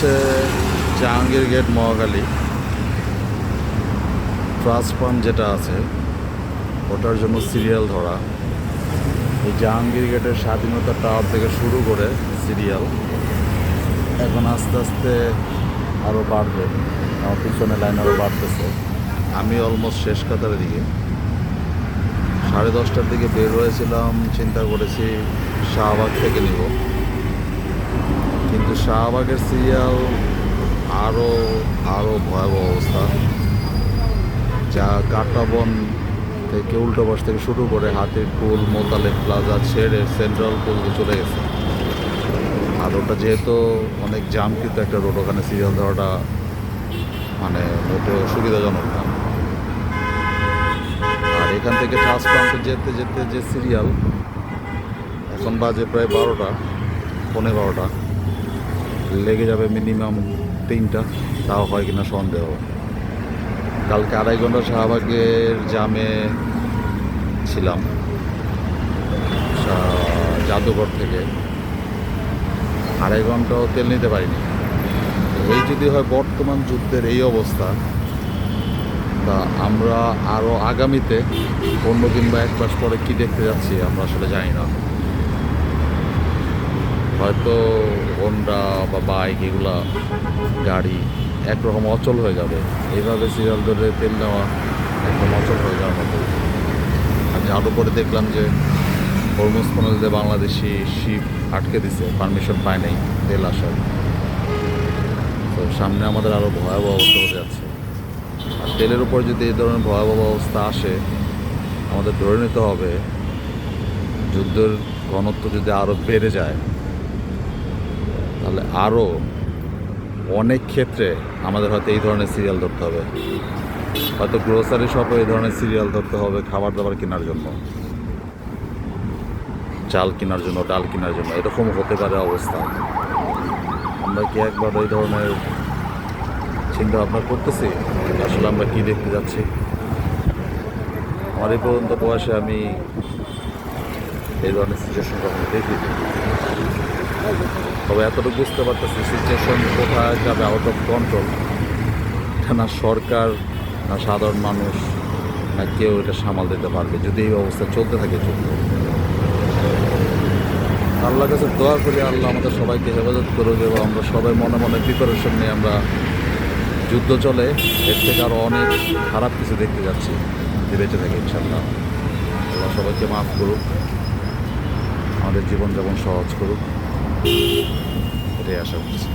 হচ্ছে Jahangir gate Mohakhali trust fund যেটা আছে ওটার জন্য সিরিয়াল ধরা। এই জাহাঙ্গীর গেটের স্বাধীনতা টাওয়ার থেকে শুরু করে সিরিয়াল এখন আস্তে আস্তে আরও বাড়বে, আমার পিছনে লাইন আরও বাড়তেছে। আমি অলমোস্ট শেষ কাতারের দিকে, 10:30টার দিকে বের হয়েছিলাম, চিন্তা করেছি শাহবাগ থেকে নিব, কিন্তু শাহবাগের সিরিয়াল আরও আরও ভয়াবহ অবস্থা। যা কাঁটাবন থেকে উল্টো পাশ থেকে শুরু করে হাতির পুল, মোতালেব প্লাজা ছেড়ে সেন্ট্রাল পুল চলে গেছে। আর ওটা যেহেতু অনেক জামকৃত একটা রোড, ওখানে সিরিয়াল দেওয়াটা মানে মোটেও সুবিধাজনক না। আর এখান থেকে ট্রান্সপ্লান্টে যেতে যেতে যে সিরিয়াল, এখন বাজে প্রায় 12টা, পৌনে 12টা, লেগে যাবে মিনিমাম 3টা, তাও হয় কিনা সন্দেহ। কালকে 2.5 ঘন্টা শাহবাগের জামে ছিলাম জাদুঘর থেকে, 2.5 ঘন্টাও তেল নিতে পারিনি। এই যদি হয় বর্তমান যুদ্ধের এই অবস্থা, তা আমরা আরও আগামীতে অন্য কিংবা 1 মাস পরে কী দেখতে যাচ্ছি আমরা আসলে জানি না। হয়তো হোন্ডা বা বাইক এগুলা গাড়ি একরকম অচল হয়ে যাবে। এইভাবে সিরিয়াল ধরে তেল নেওয়া একদম অচল হয়ে যাওয়ার মতো। আর যার উপরে দেখলাম যে হরমুজ প্রণালীতে বাংলাদেশি শিপ আটকে দিছে, পারমিশন পায় নাই তেল আসার। তো সামনে আমাদের আরও ভয়াবহ অবস্থা হতে যাচ্ছে। আর তেলের উপর যদি এই ধরনের ভয়াবহ অবস্থা আসে, আমাদের ধরে নিতে হবে যুদ্ধের ঘনত্ব যদি আরও বেড়ে যায়, তাহলে আরও অনেক ক্ষেত্রে আমাদের হয়তো এই ধরনের সিরিয়াল ধরতে হবে। হয়তো গ্রোসারি শপে এই ধরনের সিরিয়াল ধরতে হবে খাবার দাবার কেনার জন্য, চাল কেনার জন্য, ডাল কেনার জন্য, এরকম হতে পারে অবস্থা। আমরা কি একবার এই ধরনের চিন্তা ভাবনা করতেছি আসলে আমরা কী দেখতে যাচ্ছি? আমার এই পর্যন্ত বয়সে আমি এই ধরনের সিচুয়েশন কখনো দেখিনি। তবে এতটুকু বুঝতে পারতেছি সিচুয়েশন কোথায় যাবে আউট অফ কন্ট্রোল, এটা না সরকার না সাধারণ মানুষ না কেউ এটা সামাল দিতে পারবে যদি এই অবস্থা চলতে থাকে। আল্লাহর কাছে দোয়া করি আল্লাহ আমাদের সবাইকে হেফাজত করুক এবং আমরা সবাই মনে মনে প্রিপারেশন নিয়ে আমরা যুদ্ধ চলে এর থেকে আরও অনেক খারাপ কিছু দেখতে যাচ্ছি যে বেঁচে থাকে ইনশাল্লাহ। আল্লাহ সবাইকে মাফ করুক, আমাদের জীবনযাপন সহজ করুক, এটাই আশা করছি।